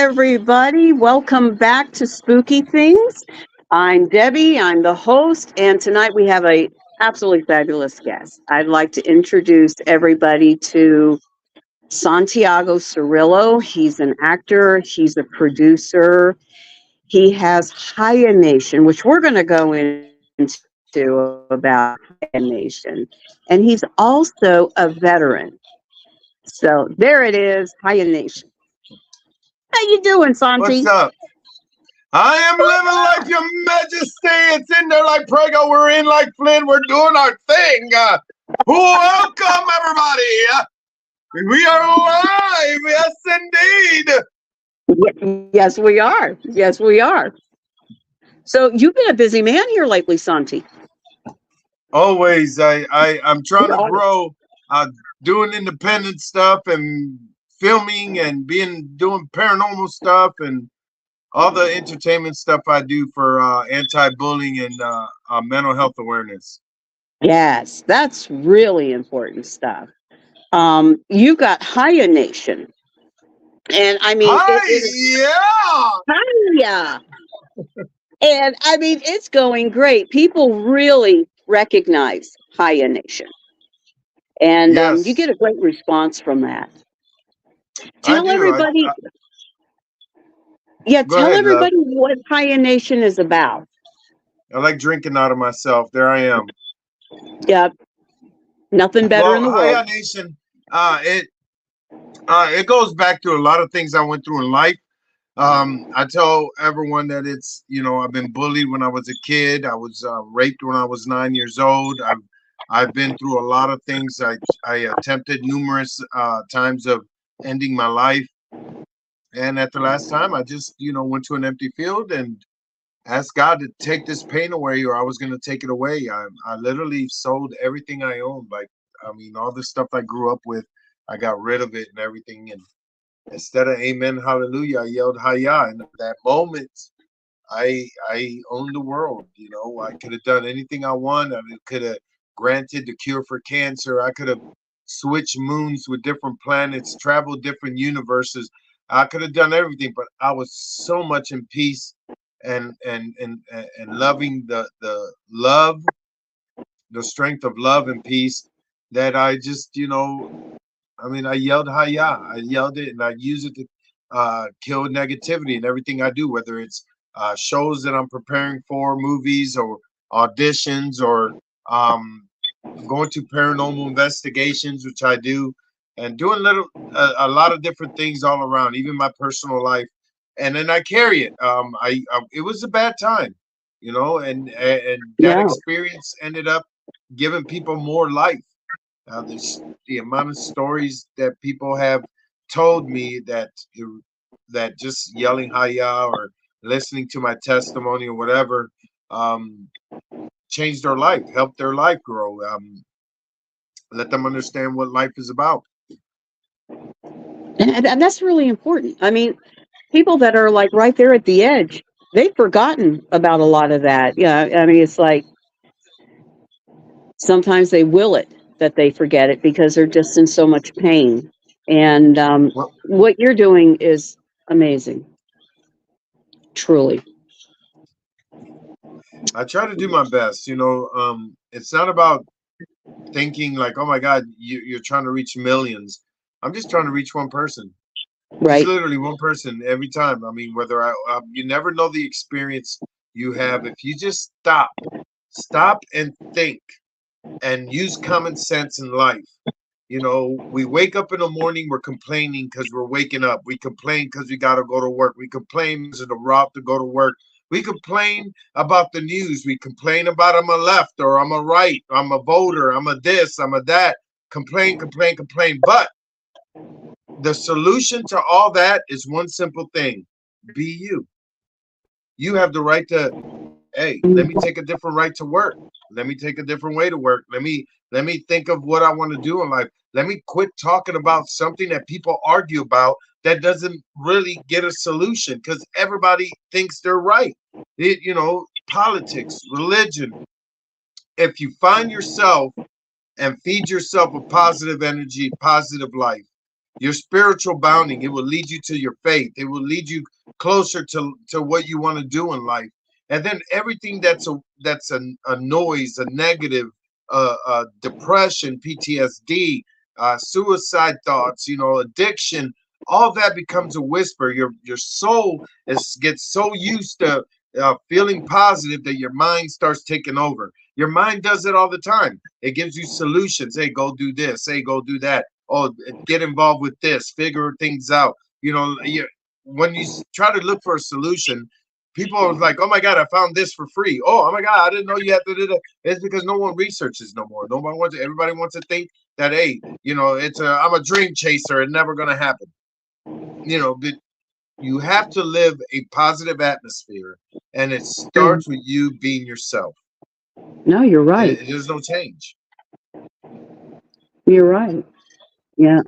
everybody. Welcome back to Spooky Things. I'm Debbie. I'm the host, and tonight we have a absolutely fabulous guest. I'd like to introduce everybody to Santiago Cirilo. He's an actor. He's a producer. He has Haya Nation, which we're going to go into about Haya Nation, and he's also a veteran. So there it is, Haya Nation. How you doing, Santi? What's up? I am living like your majesty. It's in there like Prego. We're in like Flynn. We're doing our thing. Welcome, everybody. We are live. Yes, indeed. Yes, we are. Yes, we are. So you've been a busy man here lately, Santi. Always. I'm trying to grow, doing independent stuff and filming and doing paranormal stuff and all the entertainment stuff I do for anti-bullying and mental health awareness. Yes, that's really important stuff. You got Haya Nation, and I mean, Hi, it is yeah. Haya, and I mean, it's going great. People really recognize Haya Nation, and you Yes, get a great response from that. I Tell do. everybody, yeah, Go tell ahead, love. everybody what Haya Nation is about. I like drinking out of myself. There I am. Yeah, nothing better in Well, the Hi world. Nation. It goes back to a lot of things I went through in life. I tell everyone that I've been bullied when I was a kid. I was raped when I was 9 years old. I've been through a lot of things. I attempted numerous times of ending my life, and at the last time, I just went to an empty field and asked God to take this pain away, or I was going to take it away. I literally sold everything I owned. Like, I mean, all the stuff I grew up with, I got rid of it and everything. And instead of amen, hallelujah, I yelled Hayah. And at that moment, I owned the world. I could have done anything I want. I could have granted the cure for cancer. I could have switched moons with different planets, traveled different universes. I could have done everything, but I was so much in peace and loving the love, the strength of love and peace that I just I mean, I yelled Hayah. I yelled it and I use it to kill negativity in everything I do, whether it's shows that I'm preparing for, movies or auditions, or going to paranormal investigations, which I do, and doing a lot of different things all around, even my personal life. And then I carry it. It was a bad time, and that Yeah. experience ended up giving people more life. The amount of stories that people have told me that just yelling "Hiya" or listening to my testimony or whatever um, changed their life, helped their life grow, let them understand what life is about. And that's really important. I mean, people that are like right there at the edge, they've forgotten about a lot of that. Yeah. I mean, it's like sometimes they will it that they forget it because they're just in so much pain. And Well, what you're doing is amazing, truly. I try to do my best. It's not about thinking like, oh my God, you're trying to reach millions. I'm just trying to reach one person. Just Right. literally one person every time. I mean, whether you never know the experience you have if you just stop and think and use common sense in life. We wake up in the morning, we're complaining because we're waking up. We complain because we got to go to work. We complain because of the route to go to work. We complain about the news. We complain about I'm a left or I'm a right. I'm a voter. I'm a this. I'm a that. Complain, complain, complain. But the solution to all that is one simple thing: be you. You have the right to, hey, let me take a different right to work. Let me take a different way to work. Let me think of what I want to do in life. Let me quit talking about something that people argue about that doesn't really get a solution because everybody thinks they're right. Politics, religion. If you find yourself and feed yourself with positive energy, positive life, your spiritual bounding. It will lead you to your faith. It will lead you closer to what you want to do in life. And then everything that's a noise, a negative, depression, PTSD, suicide thoughts, addiction, all that becomes a whisper. Your soul gets so used to feeling positive that your mind starts taking over. Your mind does it all the time. It gives you solutions. Hey, go do this. Hey, go do that. Oh, get involved with this. Figure things out. When you try to look for a solution, people are like, "Oh my God, I found this for free." Oh my God, I didn't know you had to do that. It's because no one researches no more. Nobody wants. Everybody wants to think that, hey, I'm a dream chaser. It's never gonna happen. But you have to live a positive atmosphere, and it Mm. starts with you being yourself. No, you're right. There's no change. You're right. Yeah.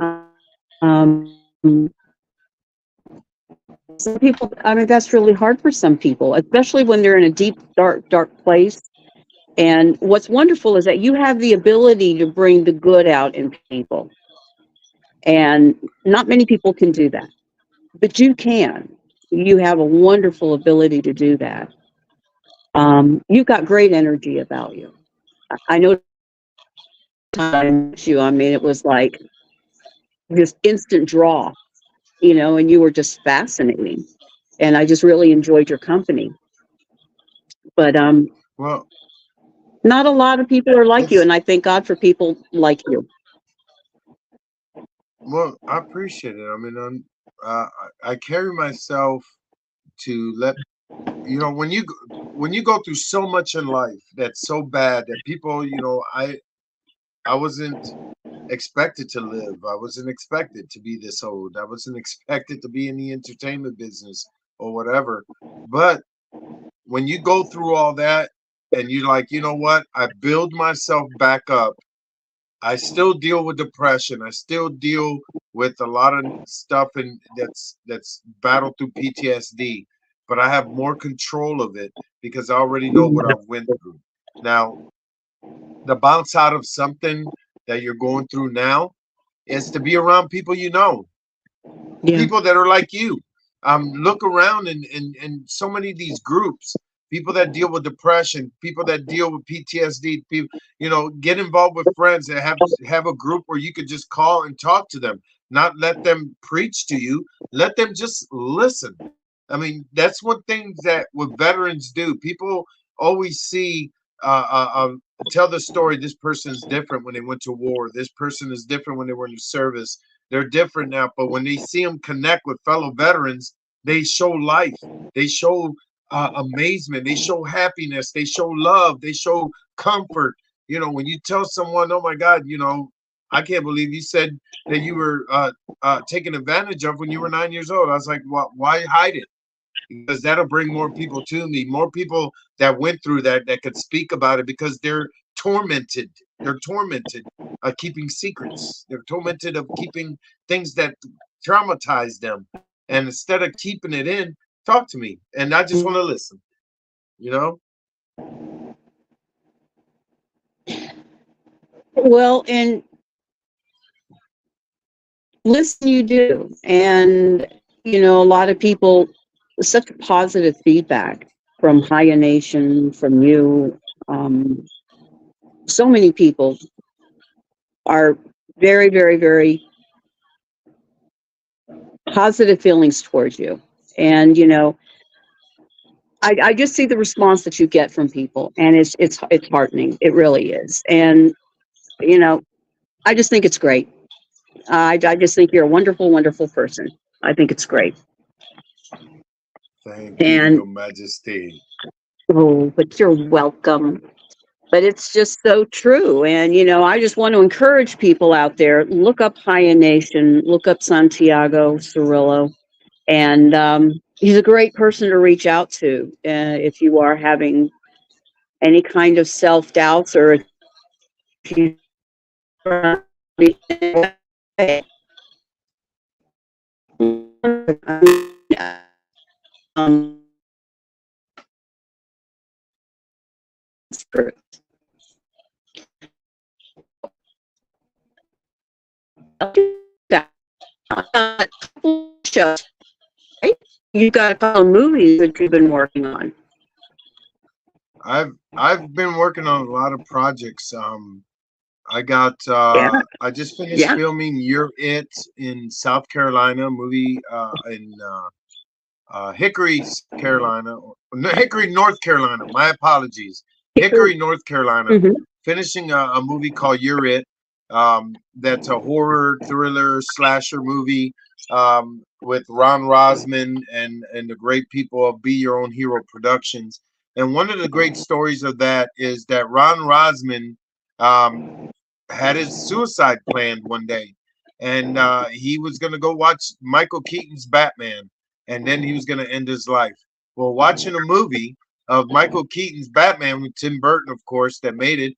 Some people, I mean, that's really hard for some people, especially when they're in a deep, dark place. And what's wonderful is that you have the ability to bring the good out in people. And not many people can do that, but you can. You have a wonderful ability to do that. You've got great energy about you. I know I met you. I mean, it was like this instant draw, and you were just fascinating. And I just really enjoyed your company. But Well, not a lot of people are like you, it's and I thank God for people like you. well, I appreciate it. I mean, I carry myself to let when you go through so much in life that's so bad that people, I wasn't expected to live. I wasn't expected to be this old. I wasn't expected to be in the entertainment business or whatever. But when you go through all that and you're like, you know what? I build myself back up. I still deal with depression. I still deal with a lot of stuff and that's battled through PTSD, but I have more control of it because I already know what I've went through. Now, the bounce out of something that you're going through now is to be around people Yeah. people that are like you. Look around and so many of these groups, people that deal with depression, people that deal with PTSD, people, get involved with friends that have a group where you could just call and talk to them, not let them preach to you, let them just listen. I mean, that's one thing that what veterans do. People always see uh, uh, uh, tell the story. This person's different when they went to war. This person is different when they were in the service. They're different now, but when they see them connect with fellow veterans, they show life. They show amazement. They show happiness. They show love. They show comfort. When you tell someone, "Oh my God, I can't believe you said that you were taken advantage of when you were 9 years old." I was like, Why hide it?" Because that'll bring more people to me, more people that went through that could speak about it because they're tormented. They're tormented keeping secrets. They're tormented of keeping things that traumatize them. And instead of keeping it in, talk to me. And I just want to listen, you know? Well, and listen, you do. And, a lot of people, such positive feedback from Haya Nation, from you. Um, so many people are very, very, very positive feelings towards you. And, I just see the response that you get from people, and it's heartening. It really is. And, you know, I just think it's great. I just think you're a wonderful, wonderful person. I think it's great. Thank you, And Your Majesty. oh, but you're welcome. But it's just so true. And, I just want to encourage people out there, look up Haya Nation, look up Santiago Cirilo. And he's a great person to reach out to if you are having any kind of self doubts or if you um, a couple shows, right? You've got a couple of movies that you've been working on. I've been working on a lot of projects. Yeah, I just finished yeah. filming You're It in South Carolina, movie in Hickory, South Carolina, no, Hickory, North Carolina. My apologies, Hickory, North Carolina. Mm-hmm. Finishing a movie called You're It. That's a horror thriller slasher movie with Ron Rosman and the great people of Be Your Own Hero Productions. And one of the great stories of that is that Ron Rosman um, had his suicide planned one day, and he was going to go watch Michael Keaton's Batman, and then he was going to end his life. Well, watching a movie of Michael Keaton's Batman with Tim Burton, of course, that made it,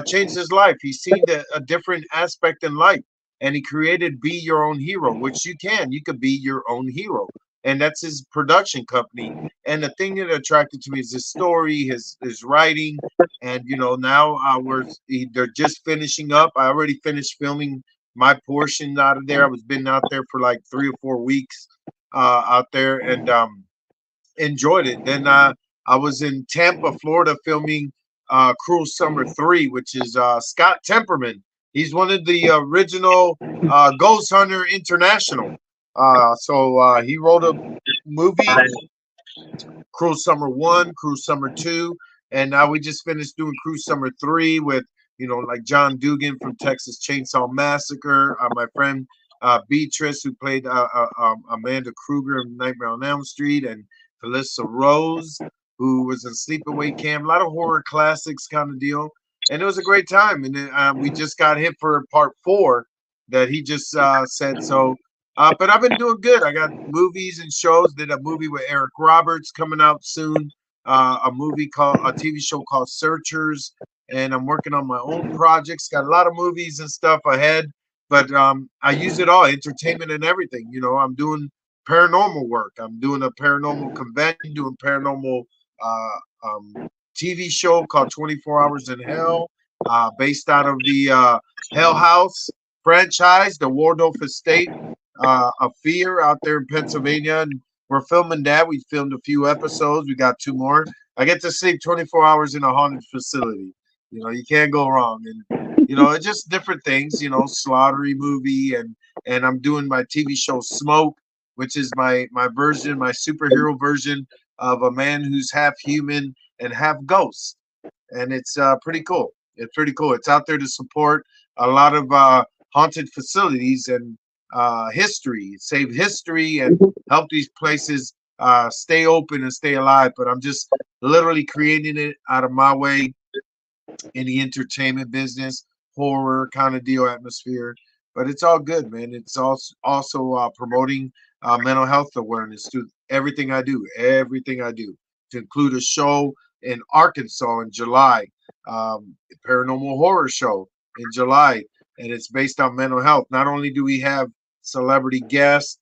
changed his life. He seen a different aspect in life, and he created Be Your Own Hero, which you can. You could be your own hero, and that's his production company. And the thing that attracted to me is his story, his writing, and now they're just finishing up. I already finished filming my portion out of there. I was been out there for like 3 or 4 weeks out there, and enjoyed it. Then I was in Tampa, Florida, filming Cruel Summer 3, which is Scott Temperman. He's one of the original Ghost Hunter International. So he wrote a movie, Cruel Summer 1, Cruel Summer 2, and now we just finished doing Cruel Summer 3 with, like John Dugan from Texas Chainsaw Massacre, my friend Beatrice, who played Amanda Kruger in Nightmare on Elm Street, and Felissa Rose, who was in Sleepaway Camp. A lot of horror classics kind of deal. And it was a great time. And then, we just got hit for part 4 that he just said. But I've been doing good. I got movies and shows. Did a movie with Eric Roberts coming out soon. A TV show called Searchers, and I'm working on my own projects. Got a lot of movies and stuff ahead, but I use it all, entertainment and everything. I'm doing paranormal work. I'm doing a paranormal convention, doing paranormal TV show called 24 Hours in Hell, based out of the Hell House franchise, the Waldorf Estate of Fear out there in Pennsylvania. And we're filming that. We filmed a few episodes. We got 2 more. I get to sleep 24 hours in a haunted facility. You can't go wrong. And it's just different things. Slaughtery movie, and I'm doing my TV show Smoke, which is my version, my superhero version of a man who's half human and half ghost, and it's pretty cool. It's pretty cool. It's out there to support a lot of haunted facilities and history, save history, and help these places stay open and stay alive. But I'm just literally creating it out of my way in the entertainment business, horror kind of deal atmosphere. But it's all good, man. It's also promoting mental health awareness through everything I do, to include a show in Arkansas in July, paranormal horror show in July, and it's based on mental health. Not only do we have celebrity guests,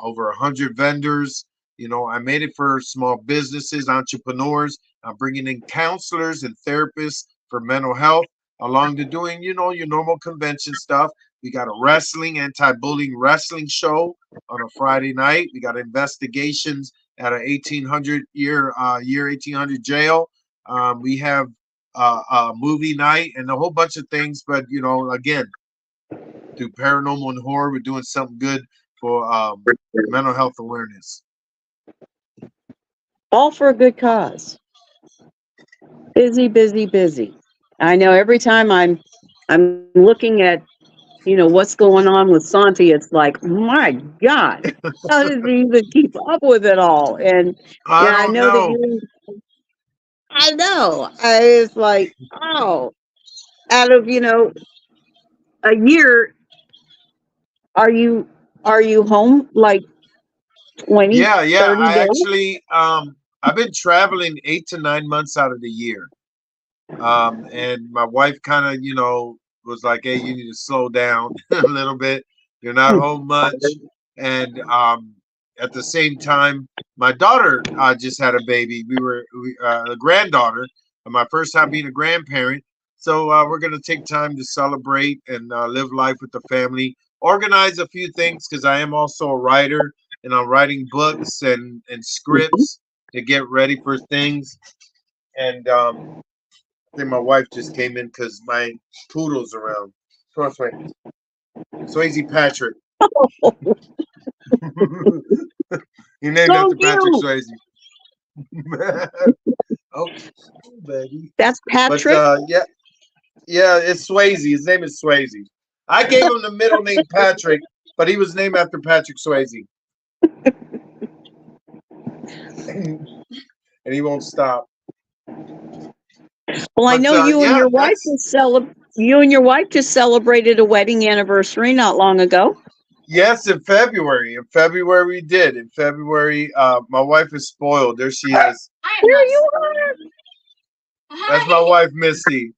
over 100 vendors. I made it for small businesses, entrepreneurs. I'm bringing in counselors and therapists for mental health, along to doing, your normal convention stuff. We got a anti-bullying wrestling show on a Friday night. We got investigations at a 1800 jail. We have a movie night and a whole bunch of things. But again, through paranormal and horror, we're doing something good for mental health awareness. All for a good cause. Busy, busy, busy. I know every time I'm looking at what's going on with Santi, it's like, my God, how does he even keep up with it all? And I I don't know that know. I know. It's like, oh, out of a year, are you home like 20, Yeah, yeah. 30 I days? actually, I've been traveling 8 to 9 months out of the year. And my wife kind of, was like, "Hey, you need to slow down a little bit. You're not home much." And at the same time, my daughter just had a baby. A granddaughter, my first time being a grandparent. So we're gonna take time to celebrate and live life with the family. organize a few things because I am also a writer and I'm writing books and Mhm. scripts to get ready for things. And I think my wife just came in because my poodle's around. Cross way. Swayze Patrick. He named So after Patrick cute. Swayze. Oh, baby. That's But Patrick. yeah, yeah, it's Swayze. His name is Swayze. I gave him the middle name Patrick, but he was named after Patrick Swayze. And he won't stop. Well, I But know yeah, that's you and your wife just celebrated a wedding anniversary not long ago. yes. In February, we did. In February, my wife is spoiled. There she is. There you That's my wife, Misty.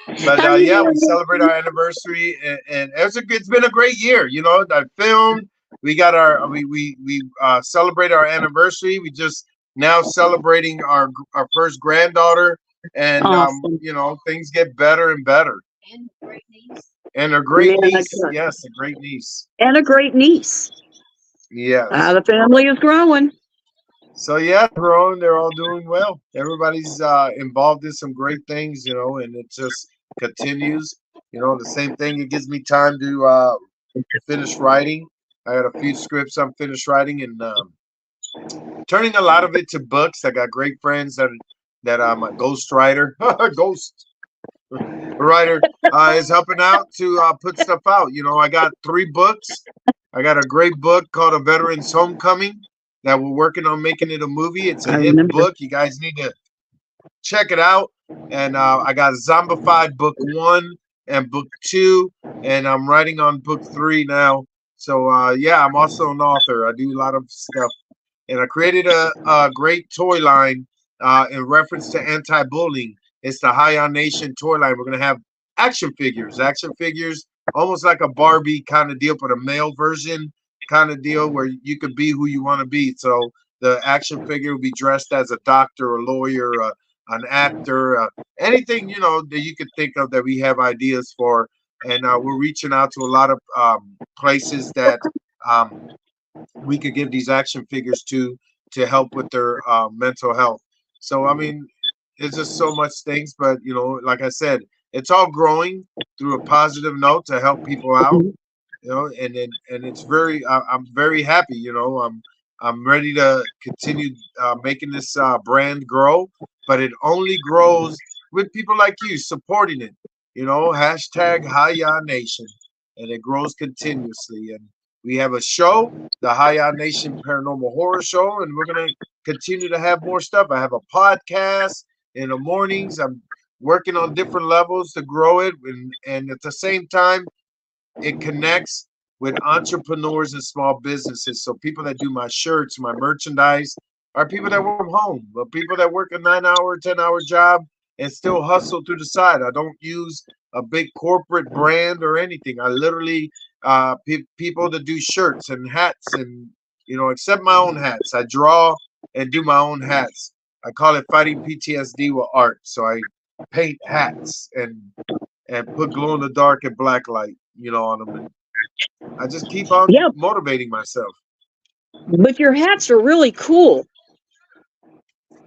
are. But How you yeah, we doing? celebrate our anniversary, and it's been a great year. You know, I filmed. We got our celebrate our anniversary. We just now celebrating our first granddaughter, and Awesome. you know, things get better and better. And a great Man, niece, yes, a great niece, and a great niece. yes. The family is growing. So yeah, growing. They're all doing well. Everybody's involved in some great things, you know, and it just continues. You know, the same thing. It gives me time to finish writing. I got a few scripts I'm finished writing and turning a lot of it to books. I got great friends that I'm a ghost writer, ghost writer is helping out to put stuff out. You know, I got 3 books. I got a great book called A Veteran's Homecoming that we're working on making it a movie. It's a I hit remember. book. You guys need to check it out. And I got Zombified Book 1 and Book 2, and I'm writing on Book 3 now. So yeah, I'm also an author. I do a lot of stuff, and I created a great toy line in reference to anti-bullying. It's the High On Nation toy line. We're gonna have action figures, almost like a Barbie kind of deal, but a male version kind of deal where you could be who you want to be. So the action figure will be dressed as a doctor, a lawyer, an actor, anything you know that you could think of that we have ideas for, and we're reaching out to a lot of places that um, we could give these action figures to help with their mental health. So I mean, it's just so much things, but you know, like I said, it's all growing through a positive note to help people out. You know, and it's very I'm very happy. You know, I'm ready to continue making this brand grow, but it only grows with people like you supporting it. You know, hashtag Haya Nation, and it grows continuously. And we have a show, the Haya Nation Paranormal Horror Show, and we're gonna continue to have more stuff. I have a podcast in the mornings. I'm working on different levels to grow it, and at the same time it connects with entrepreneurs and small businesses. So people that do my shirts, my merchandise, are people that work from home, but people that work a 9-hour, 10-hour job and still hustle through the side. I don't use a big corporate brand or anything. I literally people that do shirts and hats and you know, except my own hats. I draw and do my own hats. I call it fighting PTSD with art. So I paint hats and put glow in the dark and black light, you know, on them. And I just keep on Yeah, motivating myself. but your hats are really cool.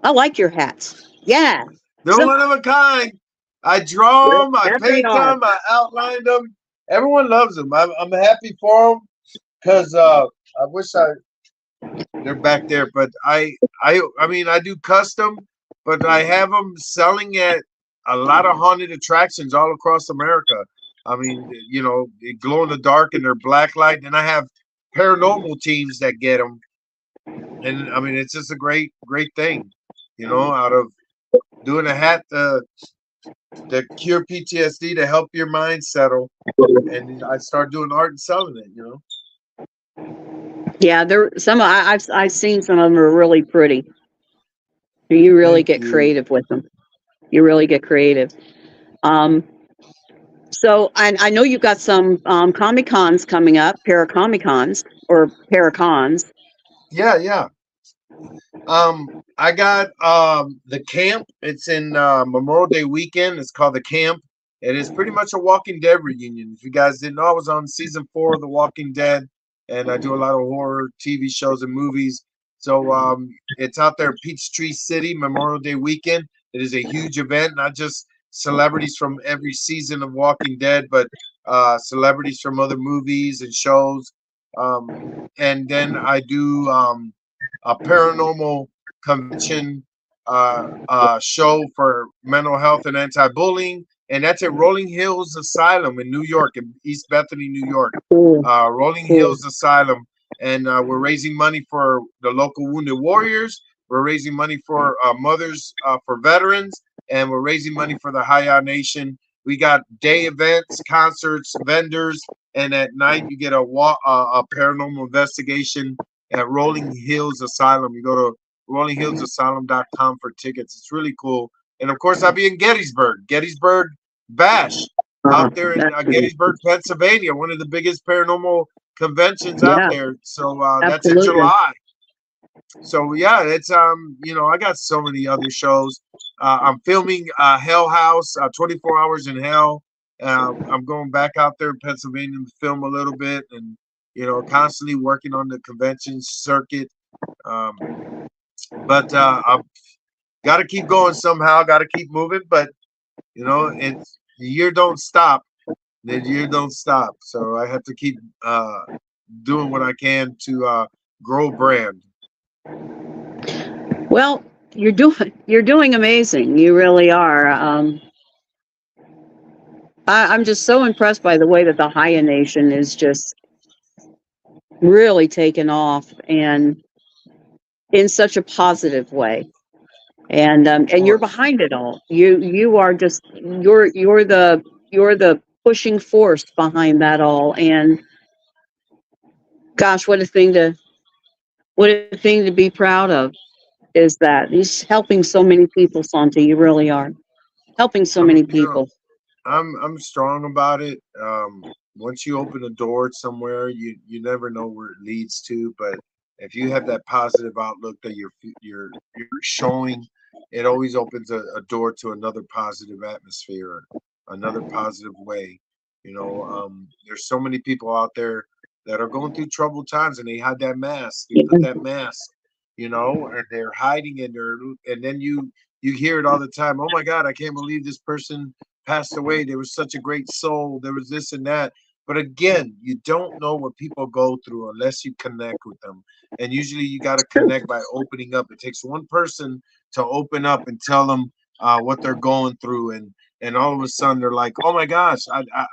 I like your hats. Yeah. They're So one of a kind. I draw them, I that they paint are. them, I outline them. Everyone loves them. I'm happy for them because I wish they're back there, but I mean I do custom, but I have them selling at a lot of haunted attractions all across America. I mean, you know, they glow in the dark and they're black light, and I have paranormal teams that get them, and I mean it's just a great thing, you know, out of doing a hat to cure PTSD to help your mind settle, and I start doing art and selling it, you know. Yeah, there some I've seen some of them are really pretty. You really Thank get you. creative with them. You really get creative. Um, so I know you've got some Comic Cons coming up, Paracomic Cons or Paracons. Yeah, yeah. I got the camp. It's in Memorial Day weekend. It's called the camp. It is pretty much a Walking Dead reunion. If you guys didn't know, I was on season 4 of The Walking Dead, and I do a lot of horror TV shows and movies. So it's out there, Peachtree City, Memorial Day weekend. It is a huge event, not just celebrities from every season of Walking Dead, but celebrities from other movies and shows. And then I do a paranormal convention show for mental health and anti-bullying, and that's at Rolling Hills Asylum in New York, in East Bethany, New York. Cool. Rolling Cool. Hills Asylum, and we're raising money for the local wounded warriors. We're raising money for mothers for veterans, and we're raising money for the Haya Nation. We got day events, concerts, vendors, and at night you get a paranormal investigation at Rolling Hills Asylum. You go to rollinghillsasylum.com for tickets. It's really cool. And of course, I'll be in Gettysburg Bash out there in That's really, Gettysburg, Pennsylvania, one of the biggest paranormal conventions out yeah, there. So that's in absolutely. July. So yeah, it's I got so many other shows. I'm filming Hell House, 24 Hours in Hell. I'm going back out there in Pennsylvania to film a little bit, and constantly working on the convention circuit. Um, but I've got to keep going somehow. Got to keep moving. But it's the year don't stop. The year don't stop. So I have to keep doing what I can to grow brand. Well, you're doing amazing. You really are. I'm just so impressed by the way that the Haya Nation is just really taken off and in such a positive way. Of And you're course. behind it all. You are just you're the pushing force behind that all. And gosh, what a thing to be proud of is that he's helping so many people, Santi. You really are helping so I'm many you know people. I'm strong about it. Once you open a door somewhere, you never know where it leads to. But if you have that positive outlook that you're showing, it always opens a door to another positive atmosphere, another positive way. There's so many people out there that are going through troubled times, and they hide that mask. They put that mask, and they're hiding, and then you hear it all the time. Oh my God, I can't believe this person passed away. There was such a great soul. There was this and that. But again, you don't know what people go through unless you connect with them. And usually you got to True. connect by opening up. It takes one person to open up and tell them what they're going through. And all of a sudden they're like, oh my gosh,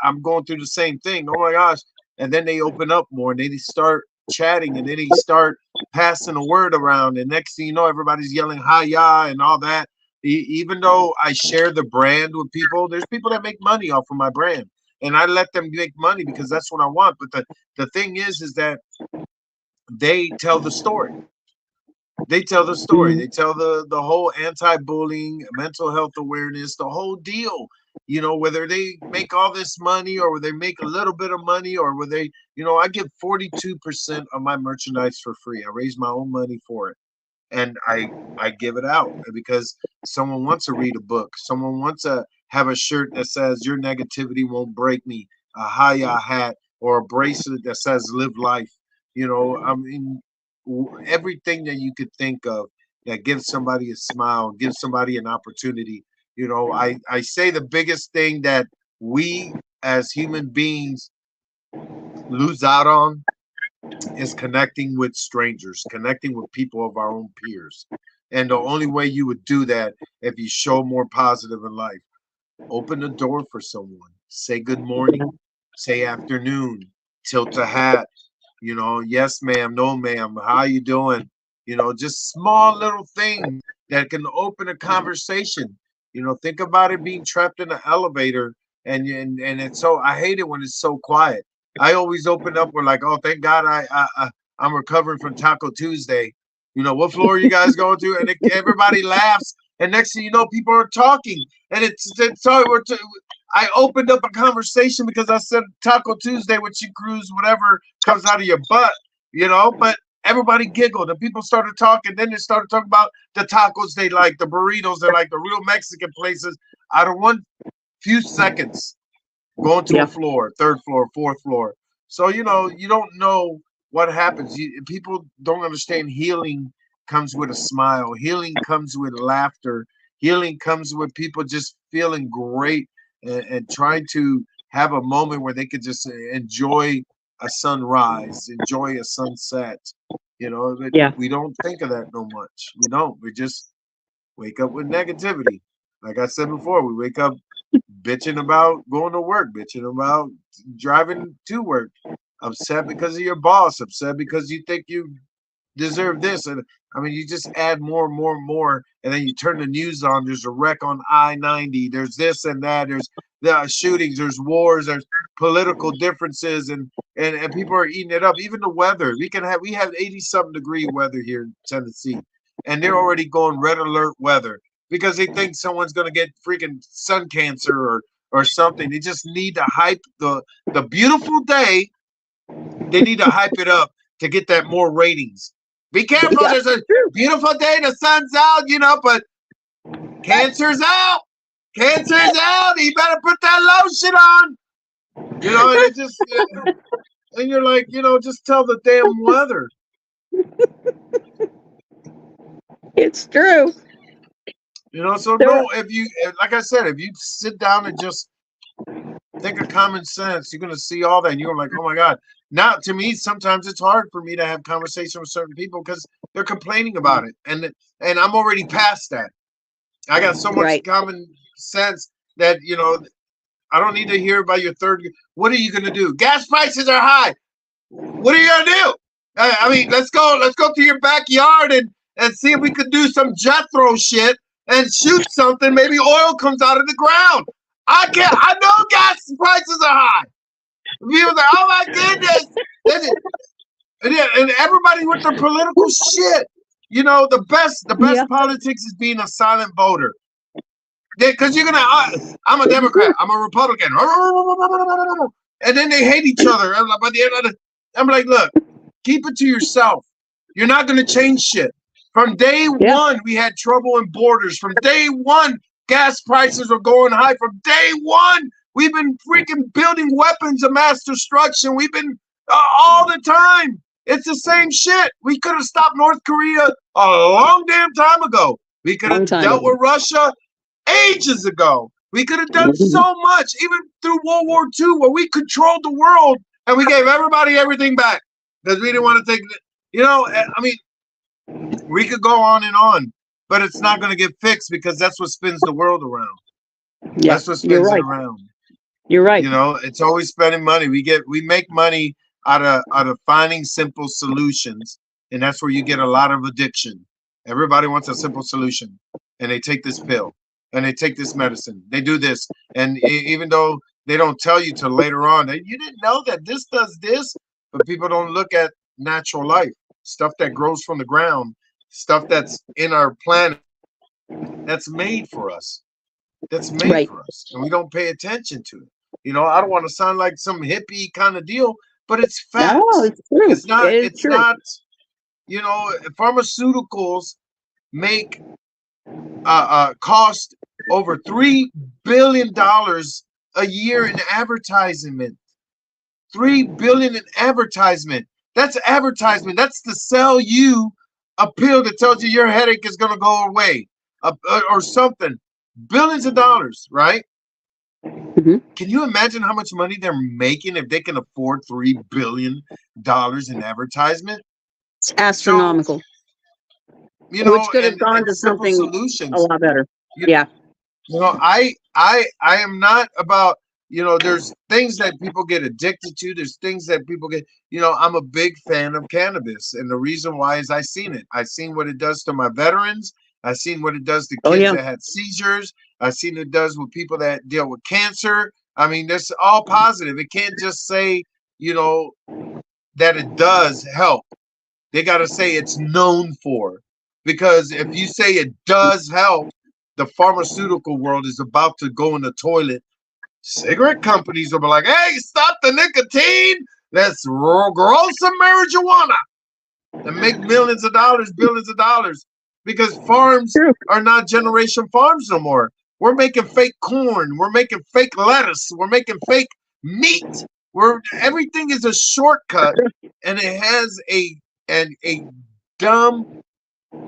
I'm going through the same thing. Oh my gosh. And then they open up more and they start chatting and then they start passing the word around. And next thing you know, everybody's yelling hi ya and all that. Even though I share the brand with people, there's people that make money off of my brand, and I let them make money because that's what I want. But the thing is that they tell the story. They tell the story. Mhm. They tell the whole anti-bullying, mental health awareness, the whole deal. Whether they make all this money or whether they make a little bit of money or whether I give 42% of my merchandise for free. I raise my own money for it and I give it out because someone wants to read a book. Someone wants to have a shirt that says "Your negativity won't break me," a Haya hat, or a bracelet that says "Live life." I mean, everything that you could think of that gives somebody a smile, gives somebody an opportunity. I say the biggest thing that we as human beings lose out on is connecting with strangers, connecting with people of our own peers. And the only way you would do that if you show more positive in life, open the door for someone, say good morning, say afternoon, tilt a hat, yes ma'am, no ma'am, how you doing? Just small little things that can open a conversation. Think about it being trapped in an elevator and it's so I hate it when it's so quiet. I always open up with like, oh, thank God I'm recovering from Taco Tuesday. What floor are you guys going to? And everybody laughs. And next thing you know, people are talking. And it's so I opened up a conversation because I said Taco Tuesday, which you cruise, whatever comes out of your butt, but everybody giggled and people started talking. Then they started talking about the tacos they like, the burritos they like, the real Mexican places. Out of one few seconds going to a Yeah. floor, third floor, fourth floor. So, you know, you don't know what happens. People don't understand healing comes with a smile. Healing comes with laughter. Healing comes with people just feeling great and trying to have a moment where they could just enjoy a sunrise, enjoy a sunset. You know, but Yeah. we don't think of that no much. We don't. We just wake up with negativity. Like I said before, we wake up bitching about going to work, bitching about driving to work, upset because of your boss, upset because you think you deserve this. And I mean, you just add more and more and more. And then you turn the news on, there's a wreck on I-90, there's this and that, there's the shootings, there's wars, there's political differences, and people are eating it up. Even the weather. We have 80-something degree weather here in Tennessee. And they're already going red alert weather because they think someone's gonna get freaking sun cancer or something. They just need to hype the beautiful day. They need to hype it up to get that more ratings. Be careful, Yeah. there's a True. beautiful day, the sun's out, you know, but cancer's out. Cancer's out. You better put that lotion on. You know, and it just and you're like, you know, just tell the damn weather. It's true. You know, so There. no, like I said, if you sit down and just think of common sense, you're gonna see all that, and you're like, oh my god. Now, to me, sometimes it's hard for me to have conversation with certain people because they're complaining about it, and I'm already past that. I got so much Right. common sense that you know I don't need to hear about your third. What are you gonna do? Gas prices are high. What are you gonna do? I mean, let's go to your backyard and see if we could do some Jethro shit and shoot something. Maybe oil comes out of the ground. I can't. I know gas prices are high. People like, oh my goodness, and everybody with their political shit. You know, the best Yeah. politics is being a silent voter. Because you're gonna, I'm a Democrat, I'm a Republican, and then they hate each other. By the end of I'm like, look, keep it to yourself. You're not gonna change shit. From day Yeah. one, we had trouble in borders. From day one, gas prices were going high. From day one, we've been freaking building weapons of mass destruction. We've been all the time. It's the same shit. We could have stopped North Korea a long damn time ago. We could Long have time dealt ago. with Russia ages ago. We could have done Mhm. so much, even through World War II, where we controlled the world and we gave everybody everything back because we didn't want to take it. You know, I mean, we could go on, but it's not going to get fixed because that's what spins the world around. Yeah. That's what You're spins it right. around. You're right. You know, it's always spending money. We make money out of finding simple solutions, and that's where you get a lot of addiction. Everybody wants a simple solution, and they take this pill, and they take this medicine. They do this, and even though they don't tell you till later on, you didn't know that this does this, but people don't look at natural life, stuff that grows from the ground, stuff that's in our planet, that's made for us. That's made Right. for us, and we don't pay attention to it. You know, I don't want to sound like some hippie kind of deal, but it's No, facts. it's true. It's not. It is It's true. not. You know, pharmaceuticals make cost over $3 billion a year in advertisement. 3 billion in advertisement. That's advertisement. That's to sell you a pill that tells you your headache is going to go away, or something. Billions of dollars, right? Mhm. Can you imagine how much money they're making if they can afford $3 billion in advertisement? It's So, astronomical, you which know, could have gone and to simple something a solutions. lot better. You, Yeah. you know, I am not about, you know, there's things that people get addicted to. There's things that people get, you know, I'm a big fan of cannabis. And the reason why is I seen it. I seen what it does to my veterans. I seen what it does to Oh kids yeah. that had seizures. I seen what it does with people that deal with cancer. I mean, that's all positive. It can't just say, you know, that it does help. They got to say it's known for. Because if you say it does help, the pharmaceutical world is about to go in the toilet. Cigarette companies will be like, hey, stop the nicotine. Let's grow some marijuana and make millions of dollars, billions of dollars. Because farms True. are not generation farms no more. We're making fake corn. We're making fake lettuce. We're making fake meat. Everything is a shortcut, and it has a dumb,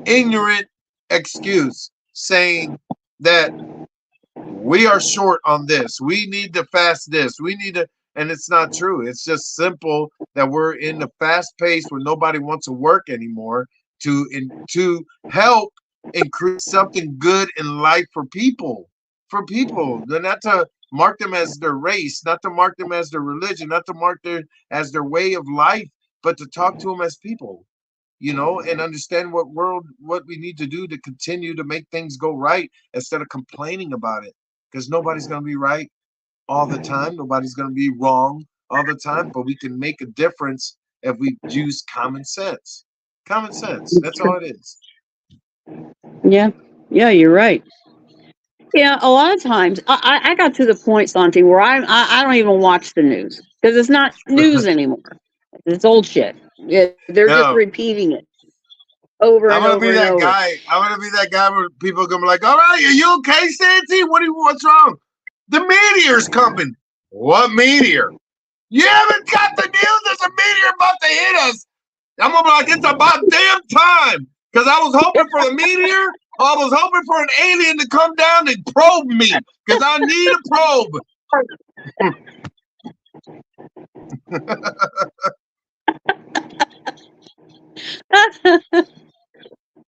ignorant excuse saying that we are short on this. We need to fast this. We need to, and it's not true. It's just simple that we're in the fast pace where nobody wants to work anymore to help increase something good in life for people. For people, not to mark them as their race, not to mark them as their religion, not to mark them as their way of life, but to talk to them as people, and understand what we need to do to continue to make things go right instead of complaining about it. Because nobody's going to be right all the time. Nobody's going to be wrong all the time, but we can make a difference if we use common sense. Common sense. That's all it is. Yeah, yeah, you're right. Yeah, a lot of times I got to the point, Santi, where I don't even watch the news because it's not news anymore. It's old shit. Yeah, they're just No, repeating it over I'm and gonna over be and that over. guy. I'm gonna be that guy where people are gonna be like, "All right, are you okay, Santi? What's wrong? The meteor's coming. What meteor? You haven't got the news. There's a meteor about to hit us. I'm gonna be like, it's about damn time. Because I was hoping for the meteor. I was hoping for an alien to come down and probe me. Because I need a probe.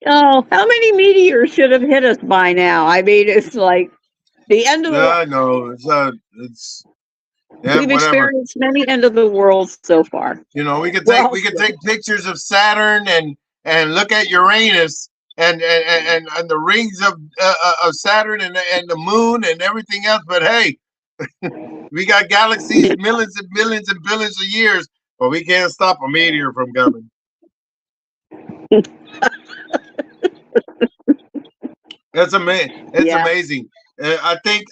Oh, how many meteors should have hit us by now? I mean, it's like the end of the Yeah, world. I know. It's yeah, We've whatever. experienced many end of the world so far. We could take Well, pictures of Saturn and look at Uranus and the rings of Saturn and the moon and everything else. But hey, we got galaxies millions and millions and billions of years, but we can't stop a meteor from coming. It's amazing. It's yeah. amazing. I think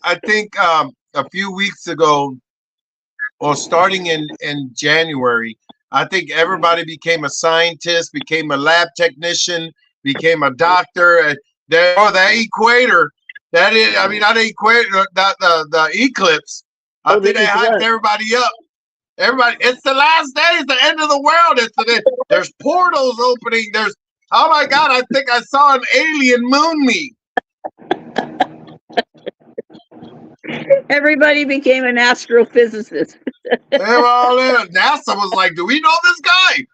a few weeks ago, or starting in January, I think everybody became a scientist, became a lab technician, became a doctor. And that equator, that is, I mean, not the equator, the eclipse. I Oh, think the they hyped eclipse. everybody up. Everybody, it's the last days, the end of the world. There's portals opening. Oh my God, I think I saw an alien moon me. Everybody became an astrophysicist. They were all in. NASA was like, "Do we know this guy?"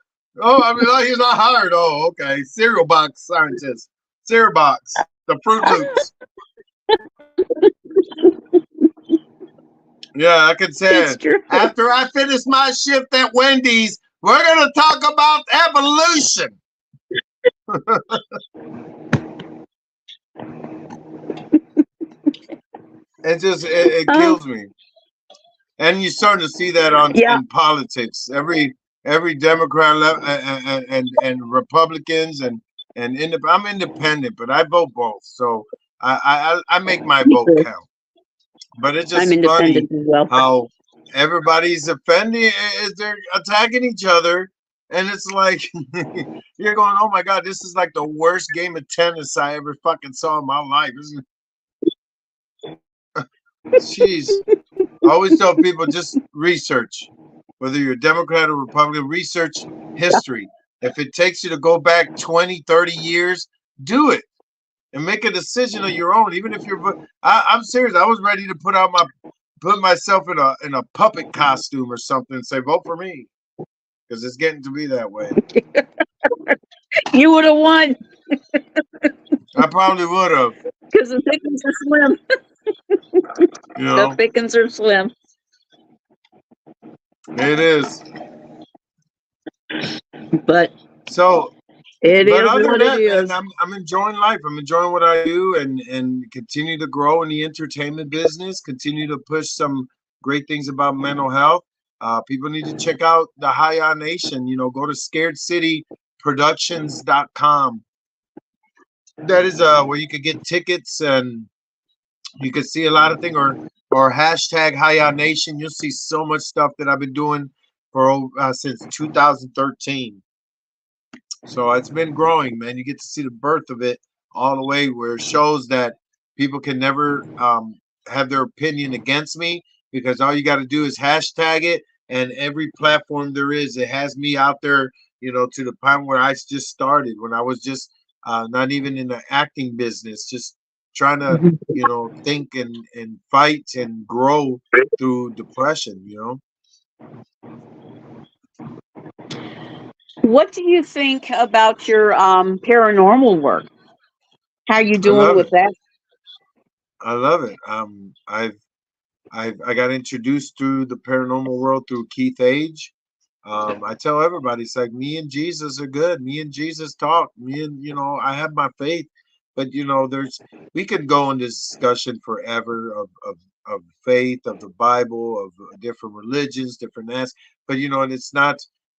Oh, I mean, he's not hired. Oh, okay. Cereal box scientist. Cereal box. The Fruit Loops. Yeah, I could say It's it. true. After I finish my shift at Wendy's, we're gonna talk about evolution. It Oh, kills me. And you're starting to see that yeah. in politics. Every Democrat and Republicans and I'm independent, but I vote both, so I make my Me vote too. count. But it's I'm just funny independent as well. how everybody's offending, they're attacking each other, and it's like you're going, "Oh my God, this is like the worst game of tennis I ever fucking saw in my life." Jeez. I always tell people just research, whether you're Democrat or Republican, research history. If it takes you to go back 20, 30 years, do it and make a decision of your own. Even if I'm serious. I was ready to put myself in a puppet costume or something and say, vote for me. Because it's getting to be that way. You would have won I probably would have, because the pickings are slim. you The know. pickings are slim. It is. But So it but is other than what it that, man, is. I'm enjoying life. I'm enjoying what I do and continue to grow in the entertainment business, continue to push some great things about mental health. People need to check out the High Nation, go to scaredcityproductions.com. That is where you could get tickets and you could see a lot of things, or hashtag High Nation. You'll see so much stuff that I've been doing for since 2013. So it's been growing, man. You get to see the birth of it all the way, where it shows that People can never have their opinion against me, because all you got to do is hashtag it, and every platform there is, it has me out there. To the point where I just started when I was just not even in the acting business, just trying to think and fight and grow through depression. What do you think about your paranormal work? How you I doing love with it. that? I love it. I got introduced through the paranormal world through Keith Age. I tell everybody, it's like me and Jesus are good. Me and Jesus talk. Me and I have my faith, but we could go in this discussion forever of faith, of the Bible, of different religions, different acts. But and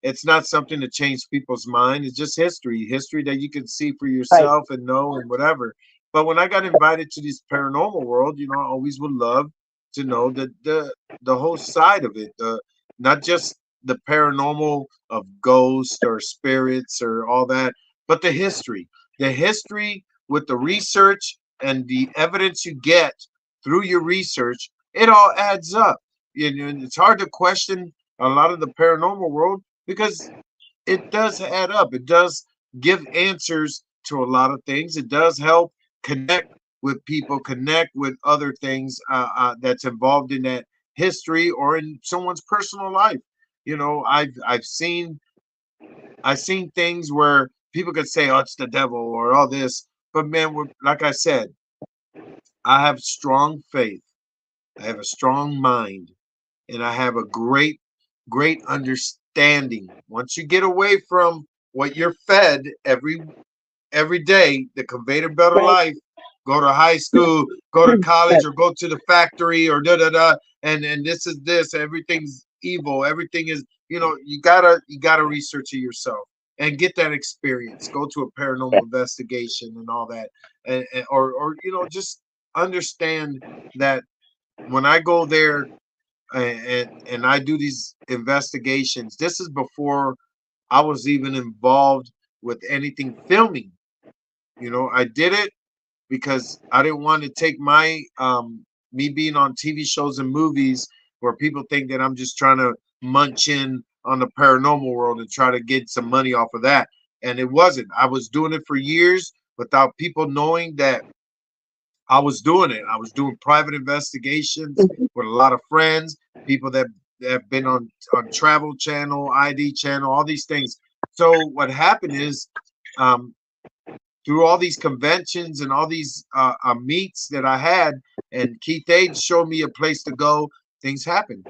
it's not something to change people's mind. It's just history that you can see for Right. yourself and know and whatever. But when I got invited to this paranormal world, I always would love to know the whole side of it, not just the paranormal of ghosts or spirits or all that, but the history with the research and the evidence you get through your research, it all adds up. And it's hard to question a lot of the paranormal world, because it does add up. It does give answers to a lot of things. It does help connect with people, connect with other things that's involved in that history or in someone's personal life. I've seen things where people could say, "Oh, it's the devil" or all this, but man, like I said, I have strong faith. I have a strong mind, and I have a great understanding. Once you get away from what you're fed every day, the conveyor belt of Right. life, go to high school, go to college, or go to the factory, or da da da, and this is this. Everything's evil. Everything is. You gotta research it yourself and get that experience. Go to a paranormal investigation and all that, or just understand that when I go there and I do these investigations, this is before I was even involved with anything filming. I did it because I didn't want to take my me being on TV shows and movies where people think that I'm just trying to munch in on the paranormal world and try to get some money off of that. And it wasn't. I was doing it for years without people knowing that I was doing it. I was doing private investigations with a lot of friends, people that have been on Travel Channel, ID Channel, all these things. So what happened is, um, through all these conventions and all these meets that I had, and Keith Age showed me a place to go, things happened.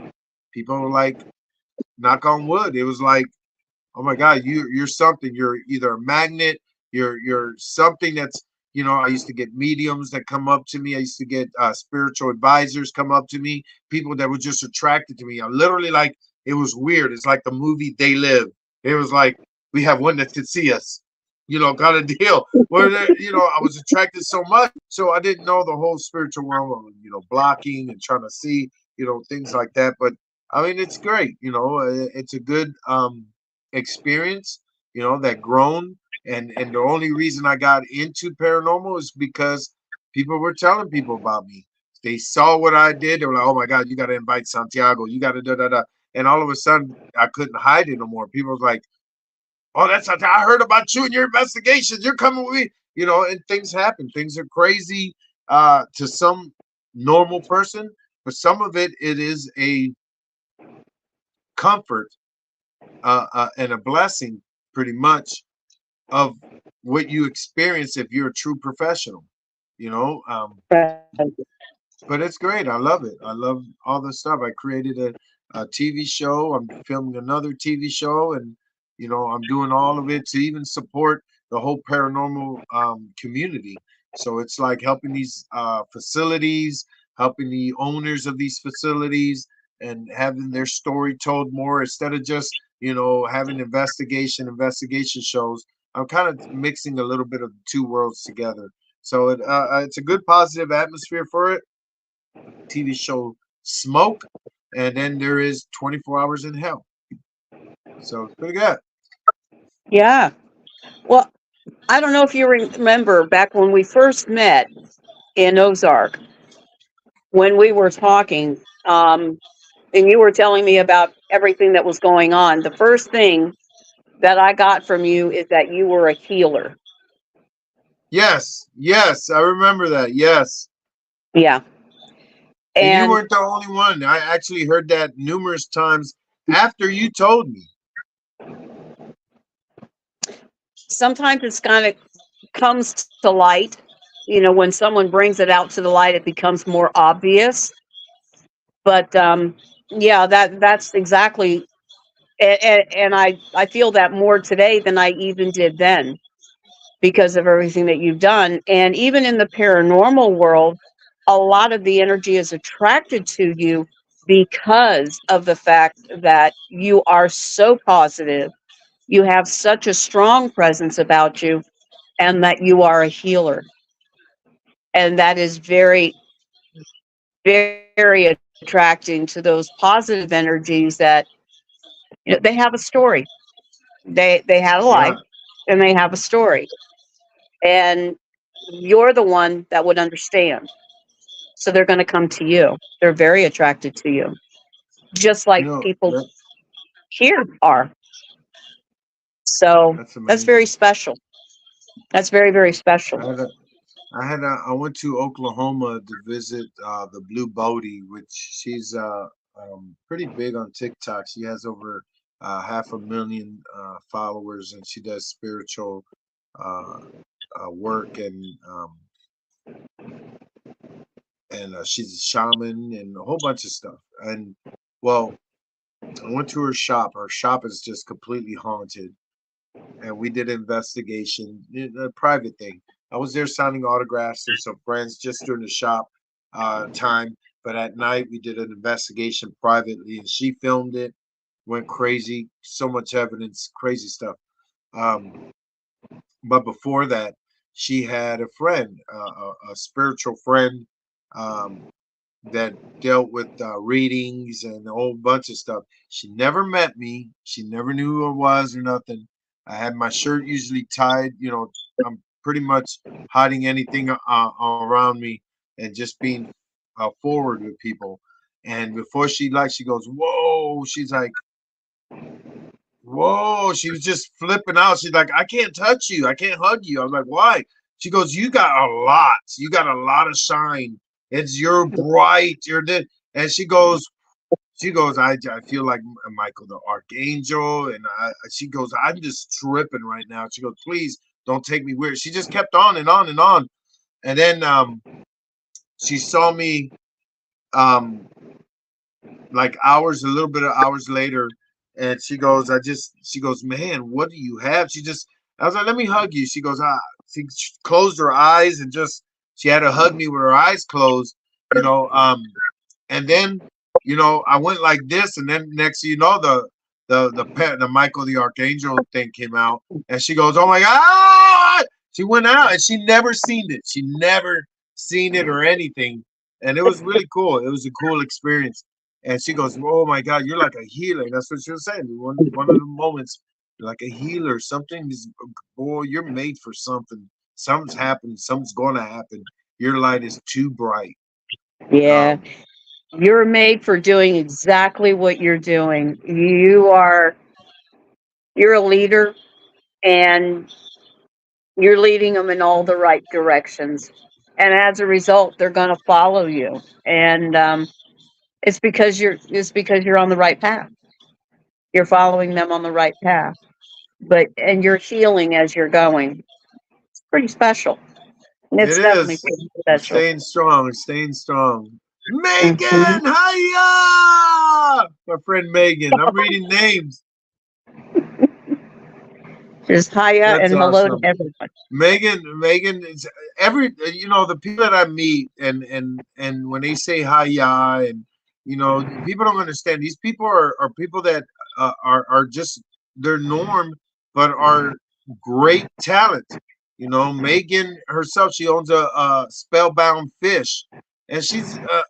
People were like, knock on wood. It was like, oh my God, you're something. You're either a magnet. You're something that's. I used to get mediums that come up to me. I used to get spiritual advisors come up to me. People that were just attracted to me. I literally like it was weird. It's like the movie They Live. It was like we have one that could see us. Kind of deal. Where I was attracted so much, so I didn't know the whole spiritual realm of blocking and trying to see things like that. But I mean, it's great. It's a good experience, that grown. And the only reason I got into paranormal is because people were telling people about me. They saw what I did. They were like, "Oh my God, you got to invite Santiago. You got to da da da." And all of a sudden, I couldn't hide it no more. People was like, "Oh, that's Santiago. I heard about you and your investigations. You're coming with me." And things happen. Things are crazy to some normal person, but some of it is a comfort and a blessing, pretty much, of what you experience if you're a true professional. You know, um, Right. but it's great. I love it. I love all this stuff. I created a TV show. I'm filming another TV show, and I'm doing all of it to even support the whole paranormal community. So it's like helping these facilities, helping the owners of these facilities, and having their story told more instead of just having investigation shows. I'm kind of mixing a little bit of the two worlds together. So it's a good positive atmosphere for it. TV show Smoke, and then there is 24 Hours in Hell. So it's pretty good. Yeah. Well, I don't know if you remember back when we first met. in Ozark when we were talking, and you were telling me about everything that was going on. The first thing that I got from you is that you were a healer. Yes, yes, I remember that. Yes. Yeah. And you And weren't the only one. I actually heard that numerous times after you told me. sometimes it's kind of comes to light. When someone brings it out to the light, it becomes more obvious. But yeah, that's exactly, and I feel that more today than I even did then because of everything that you've done. And even in the paranormal world, a lot of the energy is attracted to you because of the fact that you are so positive. You have such a strong presence about you, and that you are a healer. And that is very, very attracting to those positive energies that, they have a story. They had a life, Yeah, and they have a story. And you're the one that would understand. So they're going to come to you. They're very attracted to you, just you like know people here are. So that's that's very amazing. special. That's very, very special. I had a, I went to Oklahoma to visit the Blue Bodie, which she's pretty big on TikTok. She has over 500,000 followers, and she does spiritual uh, work and she's a shaman and a whole bunch of stuff. And well, I went to her shop. Her shop is just completely haunted, and we did an investigation, a private thing. I was there signing autographs with some friends just during the shop time, but at night we did an investigation privately, and she filmed it. Went crazy, so much evidence, crazy stuff. Um, but before that, she had a friend, a spiritual friend, um, that dealt with readings and a whole bunch of stuff. She never met me. She never knew who I was or nothing. I had my shirt usually tied. I'm pretty much hiding anything around me and just being forward with people. And before she goes, whoa. She's like, whoa. She was just flipping out. She's like, I can't touch you. I can't hug you. I was like, why? She goes, you got a lot. You got a lot of shine. You're bright. You're this. And she goes, I feel like Michael the Archangel. And she goes, I'm just tripping right now. She goes, please don't take me weird. She just kept on and on and on. And then she saw me um, like hours, a little bit of hours later. And she goes, man, what do you have? I was like, let me hug you. She goes, she closed her eyes and she had to hug me with her eyes closed, you know. And then I went like this, and then next thing you know, the Michael the Archangel thing came out, and she goes, "Oh my God!" She went out, and she never seen it. She never seen it or anything, and it was really cool. It was a cool experience. And she goes, "Oh my God, you're like a healer." That's what she was saying. One of the moments, you're like a healer. Something is, boy, you're made for something. Something's happening. Something's going to happen. Your light is too bright. Yeah. Um, You're made for doing exactly what you're doing. You're a leader, and you're leading them in all the right directions. And as a result, they're going to follow you. And it's because you're on the right path. You're following them on the right path. And you're healing as you're going. It's pretty special. It It's definitely is. pretty We're special. staying strong. We're staying strong. Mhm. Megan, hiya! My friend Megan. I'm reading names. Just hiya That's and hello to awesome. everyone. Megan is the people that I meet and when they say hiya and people don't understand. These people are people that are just their norm, but are great talent. Megan herself, she owns a spellbound fish, and she's a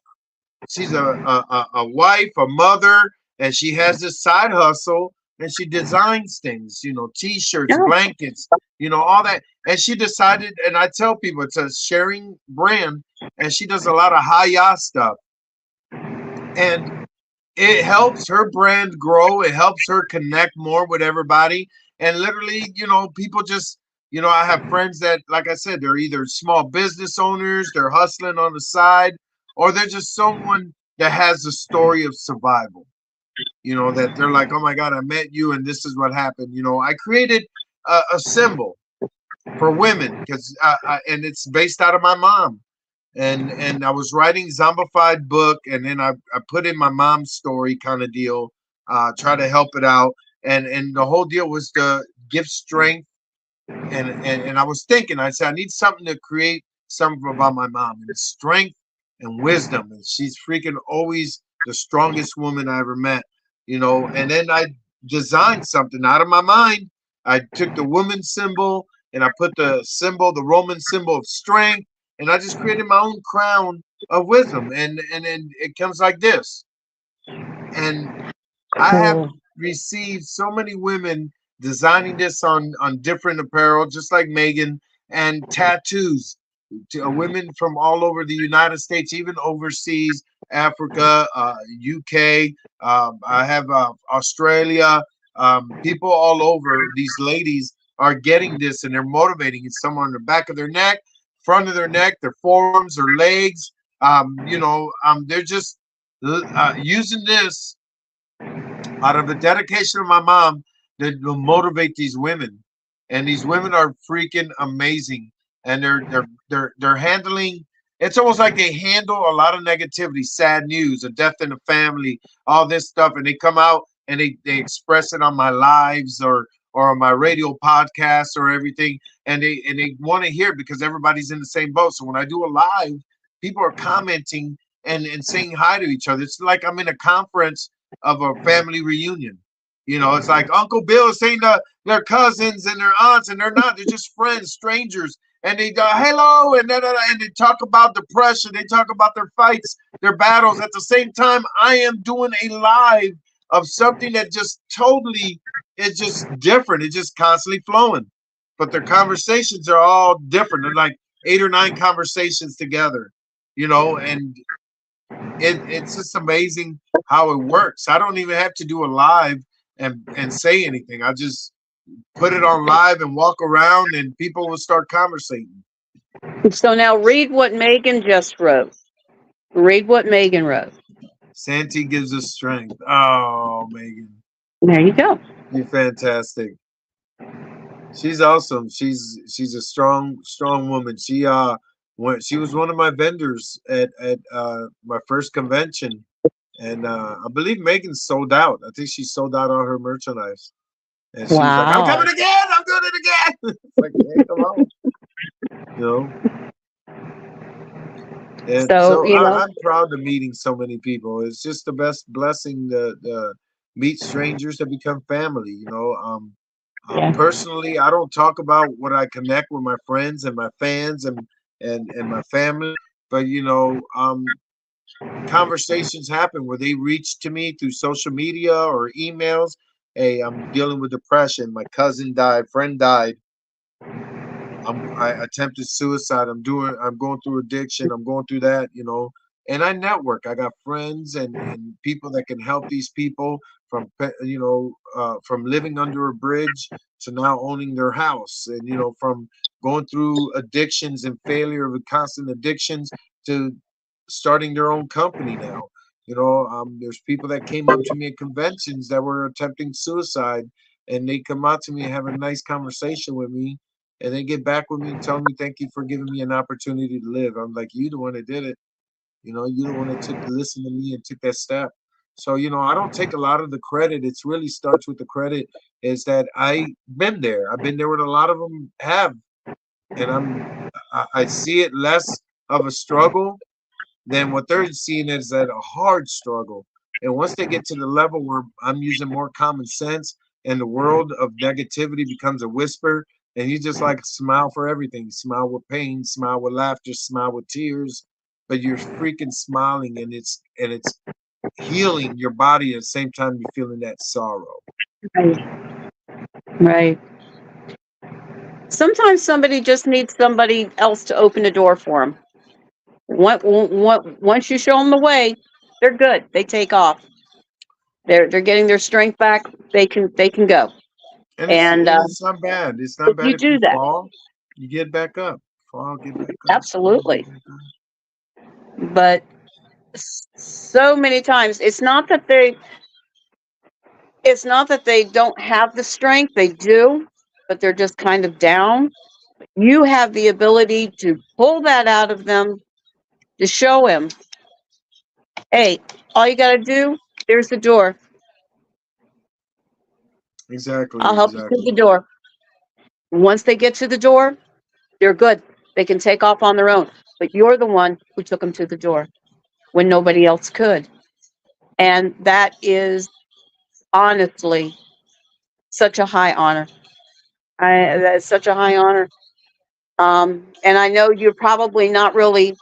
wife, a mother, and she has this side hustle, and she designs things, t-shirts, No. blankets, all that. And she decided, and I tell people it's a sharing brand. and she does a lot of high stuff, and it helps her brand grow. It helps her connect more with everybody. And literally, people just, I have friends that, like I said, they're either small business owners, they're hustling on the side, or they're just someone that has a story of survival. That they're like, oh my God, I met you and this is what happened. I created a symbol for women because, and it's based out of my mom. And I was writing zombified book, and then I put in my mom's story kind of deal, try to help it out, and the whole deal was to give strength, and I was thinking, I said I need something to create something about my mom and strength and wisdom, and she's freaking always the strongest woman I ever met, and then I designed something out of my mind. I took the woman symbol and I put the Roman symbol of strength, and I just created my own crown of wisdom, and then it comes like this. And I have Cool. received so many women designing this on different apparel, just like Megan, and tattoos to women from all over the United States, even overseas, Africa, UK. I have Australia. People all over. These ladies are getting this, and they're motivating. It's some on the back of their neck, front of their neck, their forearms, their legs. They're just using this out of the dedication of my mom that will motivate these women. And these women are freaking amazing. And they're handling, it's almost like they handle a lot of negativity, sad news, a death in the family, all this stuff, and they come out and they express it on my lives or on my radio podcast or everything, and they want to hear it because everybody's in the same boat. So when I do a live, people are commenting and saying hi to each other. It's like I'm in a conference of a family reunion. It's like Uncle Bill is saying to their cousins and their aunts, and they're not. They're just friends, strangers, and they go hello, and they talk about depression. They talk about their fights, their battles. At the same time, I am doing a live of something that just totally is just different. It's just constantly flowing, but their conversations are all different. They're like 8 or 9 conversations together, and it's just amazing how it works. I don't even have to do a live and say anything. I just put it on live and walk around, and people will start conversating. So now read what Megan just wrote. Read what Megan wrote. Santi gives us strength. Oh, Megan, There you go. you're fantastic. She's awesome. She's a strong woman. She was one of my vendors at my first convention, and I believe Megan sold out. I think she sold out all her merchandise. And she was like, I'm Wow. coming again. I'm doing it again. It's like, hey, come on. You know? And So, so I'm proud of meeting so many people. It's just the best blessing to meet strangers to become family. yeah. Personally, I don't talk about what I connect with my friends and my fans and my family, but conversations happen where they reach to me through social media or emails. Hey, I'm dealing with depression. My cousin died, friend died. I attempted suicide. I'm going through addiction. I'm going through that. And I network. I got friends and people that can help these people from living under a bridge to now owning their house, and from going through addictions and failure of constant addictions to starting their own company now. There's people that came up to me at conventions that were attempting suicide, and they come out to me and have a nice conversation with me, and they get back with me and tell me thank you for giving me an opportunity to live. I'm like, you the one that did it. You the one that took listen to me and took that step. So I don't take a lot of the credit. It's really starts with the credit is that I've been there. I've been there with a lot of them have, and I see it less of a struggle than what they're seeing is at a hard struggle. And once they get to the level where I'm using more common sense and the world of negativity becomes a whisper, and you just like smile for everything, smile with pain, smile with laughter, smile with tears, but you're freaking smiling, and it's healing your body at the same time you're feeling that sorrow. Right. Right. Sometimes somebody just needs somebody else to open the door for them. Once you show them the way, they're good. They take off. They're getting their strength back. They can go. And And it's not bad. It's not if bad you if you do that, fall, you get back up. Fall, get back up. Fall, get absolutely. back up. But so many times, it's not that they don't have the strength. They do, but they're just kind of down. You have the ability to pull that out of them, to show him, hey, all you got to do, there's the door. Exactly, I'll help you through exactly. the door. Once they get to the door, they're good. They can take off on their own. But you're the one who took them to the door when nobody else could. And that is honestly such a high honor. That's such a high honor. And I know you're probably not really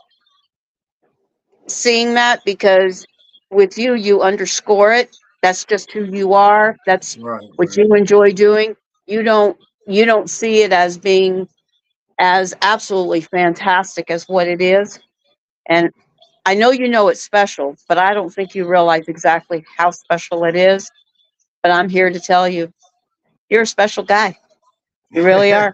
seeing that because with you, you underscore it. That's just who you are. That's Right, what right. you enjoy doing. You don't you don't see it as being as absolutely fantastic as what it is. And I know it's special, but I don't think you realize exactly how special it is. But I'm here to tell you, you're a special guy. You really are.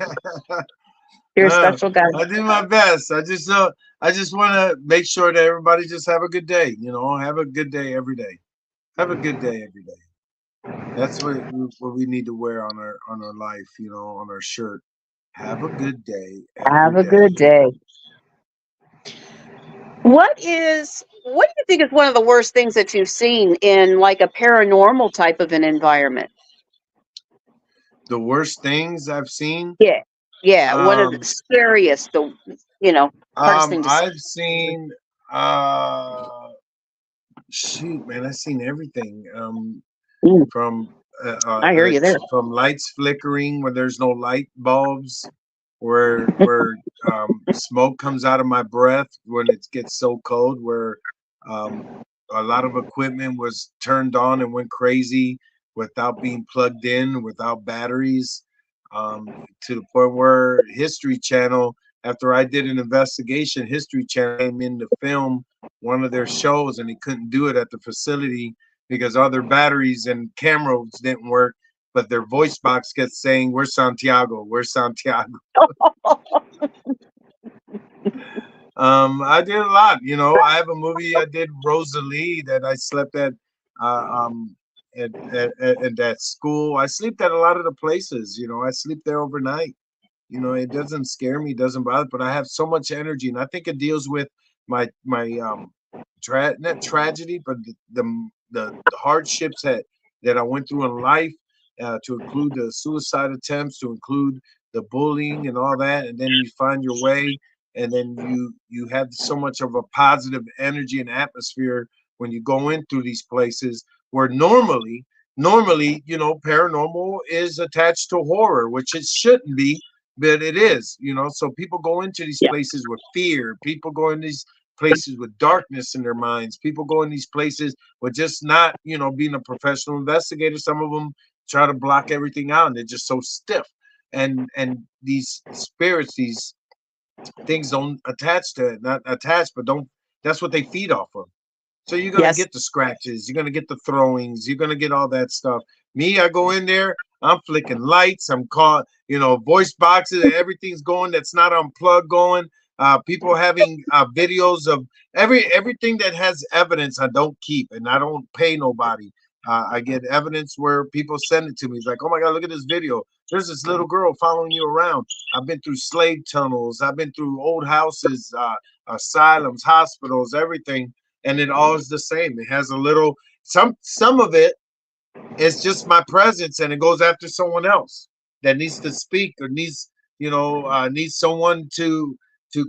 You're a Uh, special guy. I do my best. I just want to make sure that everybody just have a good day. You know, have a good day every day. Have a good day every day. That's what we need to wear on our life. You know, on our shirt. Have a good day every Have a day. good day. What do you think is one of the worst things that you've seen in like a paranormal type of an environment? The worst things I've seen. Yeah. Yeah, one of the Um, scariest, hardest thing to see. I've seen. Uh, Shoot, man, I've seen everything. Mm, From I hear you there. from lights flickering when there's no light bulbs, where smoke comes out of my breath when it gets so cold, where um, a lot of equipment was turned on and went crazy without being plugged in, without batteries, to the point where History Channel, after I did an investigation, History Channel came in to film one of their shows and they couldn't do it at the facility because all their batteries and cameras didn't work, but their voice box kept saying, "Where's Santiago? Where's Santiago?" I did a lot. You know, I have a movie I did, Rosalie, that I slept uh, um, at that school. I slept at a lot of the places. You know, I sleep there overnight. You know, it doesn't scare me, doesn't bother, but I have so much energy, and I think it deals with my not tragedy, but the hardships that I went through in life, to include the suicide attempts, to include the bullying and all that, and then you find your way, and then you have so much of a positive energy and atmosphere when you go in through these places where normally, you know, paranormal is attached to horror, which it shouldn't be, but it is, you know. So people go into these Yeah. places with fear. People go in these places with darkness in their minds. People go in these places with just not, you know, being a professional investigator. Some of them try to block everything out, and they're just so stiff. And these spirits, these things don't attach to it, not attach, but don't. That's what they feed off of. So you're gonna Yes. get the scratches, you're gonna get the throwings, you're gonna get all that stuff. Me, I go in there, I'm flicking lights, I'm caught, you know, voice boxes, everything's going that's not unplugged going. People having videos of everything that has evidence. I don't keep, and I don't pay nobody. I get evidence where people send it to me. It's like, oh my God, look at this video. There's this little girl following you around. I've been through slave tunnels. I've been through old houses, asylums, hospitals, everything, and it all is the same. It has a little some of it is just my presence, and it goes after someone else that needs to speak or needs, needs someone to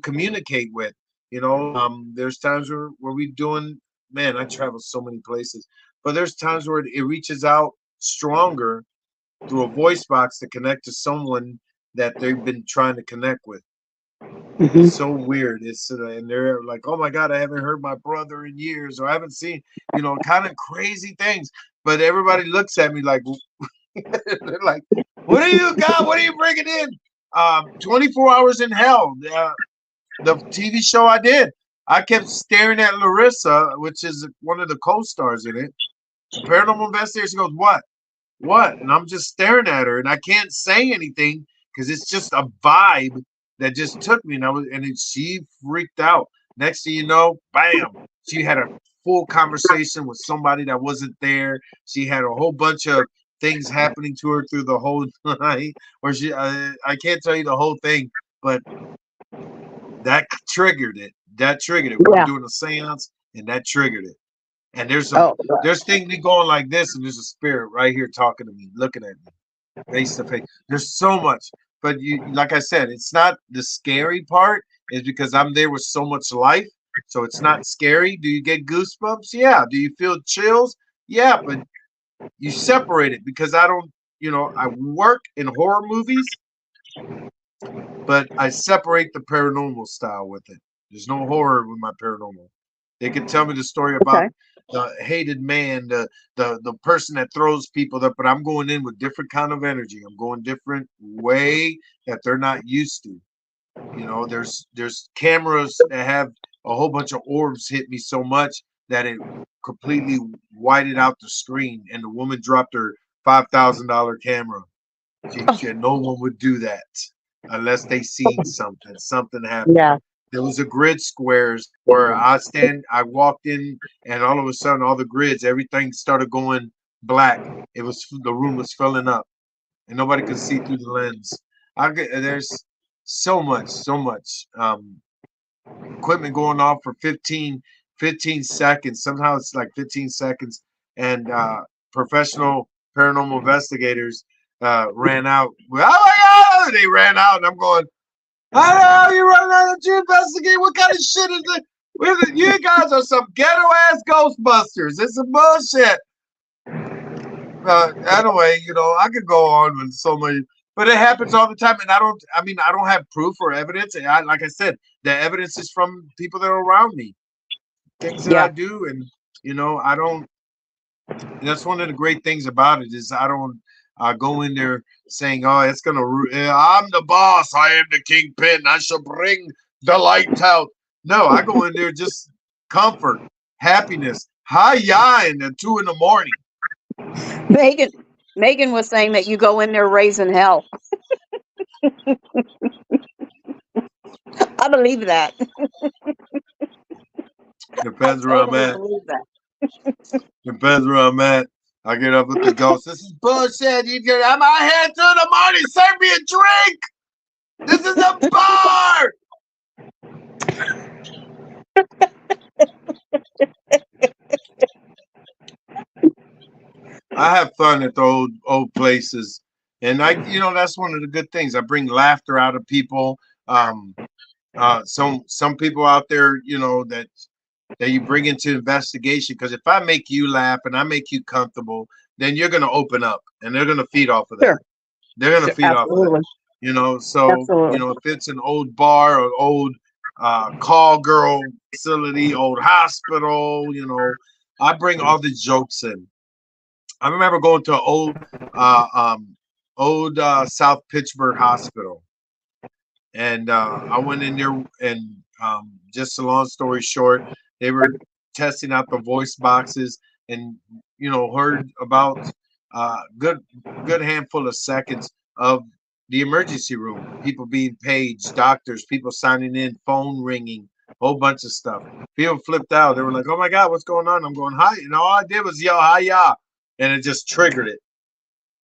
communicate with. There's times where we doing, man, I travel so many places, but there's times where it reaches out stronger through a voice box to connect to someone that they've been trying to connect with. It's Hmm. so weird. And they're like, "Oh my God, I haven't heard my brother in years, or I haven't seen, kind of crazy things." But everybody looks at me like, they're like, "What do you got? What are you bringing in?" 24 Hours in Hell, the TV show I did. I kept staring at Larissa, which is one of the co-stars in it. The paranormal investigator, she goes, what? And I'm just staring at her, and I can't say anything because it's just a vibe that just took me, she freaked out. Next thing you know, bam, she had a full conversation with somebody that wasn't there. She had a whole bunch of things happening to her through the whole night. Where I can't tell you the whole thing, but that triggered it. That triggered it. We were Yeah. doing a seance, and that triggered it. And Oh, there's things me going like this, and there's a spirit right here talking to me, looking at me face to face. There's so much, but like I said, it's not the scary part. Is because I'm there with so much life, so it's not scary. Do you get goosebumps? Yeah. Do you feel chills? Yeah, but you separate it because I don't. I work in horror movies, but I separate the paranormal style with it. There's no horror with my paranormal. They could tell me the story about okay. the hated man, the person that throws people up, but I'm going in with different kind of energy. I'm going different way that they're not used to. There's cameras that have a whole bunch of orbs hit me so much that it completely whited out the screen, and the woman dropped her $5,000 camera. She had, no one would do that unless they seen something. Something happened. Yeah. There was a grid squares where I walked in, and all of a sudden all the grids, everything started going black. The room was filling up, and nobody could see through the lens. There's so much equipment going off for 15 seconds. Somehow it's like 15 seconds, and professional paranormal investigators ran out. Oh my God! They ran out, and I'm going, how the hell you running out to investigate? What kind of shit is it? You guys are some ghetto ass Ghostbusters. It's some bullshit. Anyway, I could go on with so many, but it happens all the time, and I don't have proof or evidence. And like I said, the evidence is from people that are around me, things that I Yeah. do, and I don't. That's one of the great things about it is I don't go in there saying, "Oh, it's gonna. I'm the boss. I am the kingpin. I shall bring the light out." No, I go in there just comfort, happiness, hi-ya, in the 2 in the morning. Megan was saying that you go in there raising hell. I believe that. I Depends where I'm totally at. believe that. Depends where I'm at. I get up with the ghost. This is bullshit. I'm out here through the morning. Serve me a drink. This is a bar. I have fun at the old places, and that's one of the good things. I bring laughter out of people. Um, some people out there, that you bring into investigation. Because if I make you laugh and I make you comfortable, then you're gonna open up, and they're gonna feed off of that. Sure. They're gonna Sure. feed off of that. Absolutely. So Absolutely. if it's an old bar or old call girl facility, old hospital, I bring all the jokes in. I remember going to an old South Pittsburgh hospital, and I went in there, and just a long story short, they were testing out the voice boxes, and heard about good handful of seconds of the emergency room, people being paged, doctors, people signing in, phone ringing, whole bunch of stuff. People flipped out. They were like, "Oh my God, what's going on?" I'm going, "Hi," all I did was yell, "Hi ya," and it just triggered it.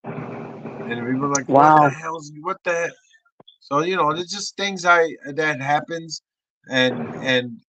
And people were like, "What the Wow. hell? What the heck?" So there's just things that happens, and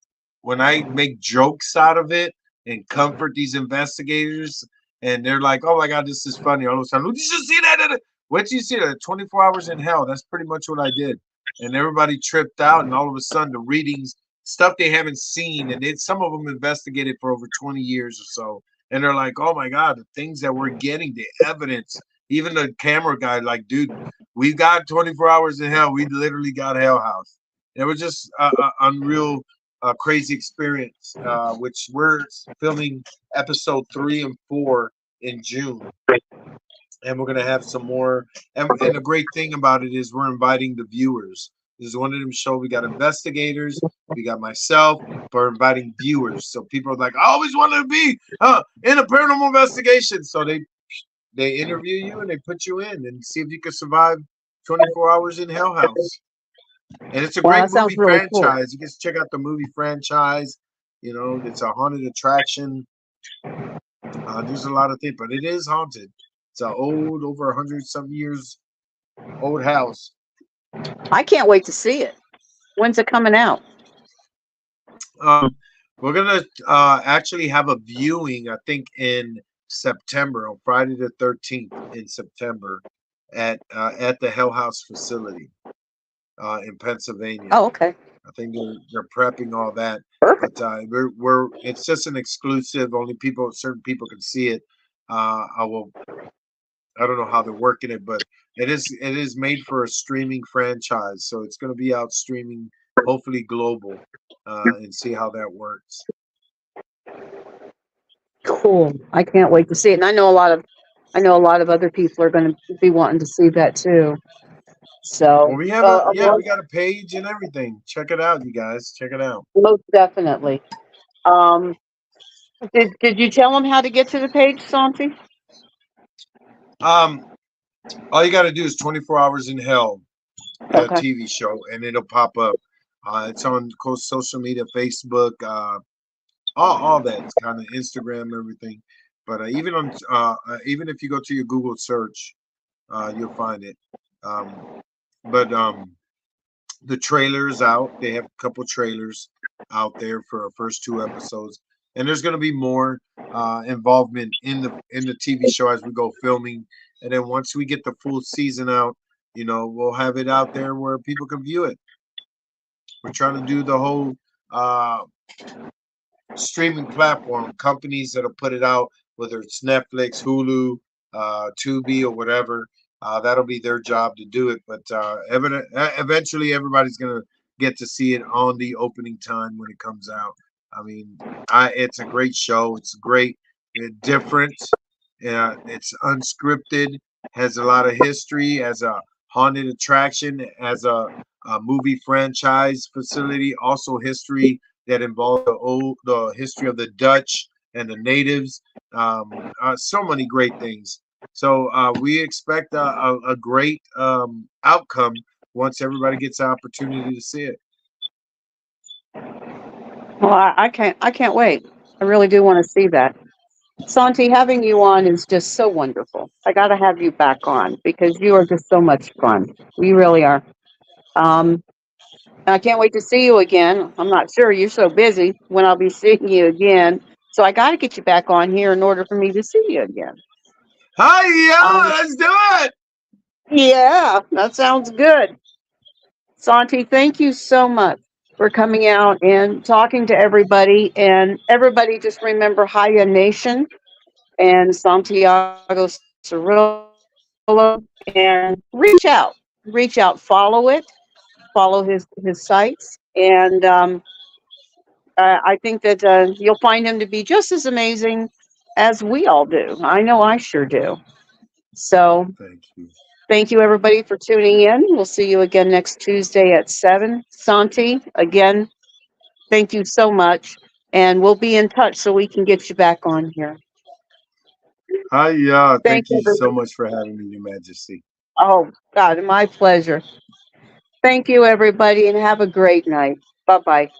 when I make jokes out of it and comfort these investigators, and they're like, "Oh my God, this is funny!" All of a sudden, did you see that? What did you see? That 24 hours in hell. That's pretty much what I did, and everybody tripped out, and all of a sudden, the readings, stuff they haven't seen, and some of them investigated for over 20 years or so, and they're like, "Oh my God, the things that we're getting, the evidence." Even the camera guy, like, dude, we got 24 hours in hell. We literally got Hell House. It was just a unreal, crazy experience, which we're filming episode 3 and 4 in June. And we're going to have some more. And the great thing about it is we're inviting the viewers. This is one of them shows. We got investigators. We got myself for inviting viewers. So people are like, I always wanted to be in a paranormal investigation. So they interview you and they put you in and see if you can survive 24 hours in Hell House. And it's a Wow, great that sounds movie really cool. franchise. You can check out the movie franchise. You know, it's a haunted attraction. There's a lot of things, but it is haunted. It's a old, over 100 some years old house. I can't wait to see it. When's it coming out? Um, we're gonna actually have a viewing, I think, in September, on Friday the 13th in September, at the Hell House facility in Pennsylvania. Oh, okay. I think they're prepping all that, but Perfect. we're it's just an exclusive. Only people, certain people can see it. I will. I don't know how they're working it, but it is made for a streaming franchise, so it's going to be out streaming, hopefully global, and see how that works. Cool. I can't wait to see it. And I know a lot of other people are going to be wanting to see that too. Well, So, we got a page and everything. Check it out, you guys. Check it out. most definitely. Um, did you tell them how to get to the page, Santi? Um, all you got to do is 24 Hours in Hell, Okay. TV show, and it'll pop up. It's on social media, Facebook, all that. It's kind of Instagram, everything. But even if you go to your Google search, you'll find it. Um, but the trailer's out. They have a couple trailers out there for our first two episodes, and there's going to be more involvement in the TV show as we go filming. And then once we get the full season out, we'll have it out there where people can view it. We're trying to do the whole uh, streaming platform. Companies that'll put it out, whether it's Netflix, Hulu, Tubi, or whatever. That'll be their job to do it. But eventually, everybody's gonna get to see it on the opening time when it comes out. I mean, it's a great show. It's great, different. It's unscripted. Has a lot of history. As a haunted attraction. As a movie franchise facility. Also history that involved the history of the Dutch and the natives. So many great things. So we expect a great outcome once everybody gets the opportunity to see it. Well, I can't wait. I really do want to see that. Santi, having you on is just so wonderful. I got to have you back on because you are just so much fun. You really are. Um, and I can't wait to see you again. I'm not sure you're so busy when I'll be seeing you again. So I got to get you back on here in order for me to see you again. Hi, yeah, Um, let's do it. yeah, that sounds good. Santi, thank you so much for coming out and talking to everybody. And everybody just remember Haya Nation and Santiago Cirillo and reach out, follow it, follow his sites. And I think that you'll find him to be just as amazing as we all do. I know I sure do. So Thank you. thank you, everybody, for tuning in. We'll see you again next Tuesday at 7. Santi, again, thank you so much. And we'll be in touch so we can get you back on here. Hi, yeah, Thank thank you, you so everybody. much for having me, Your Majesty. Oh, God, my pleasure. Thank you, everybody, and have a great night. Bye bye.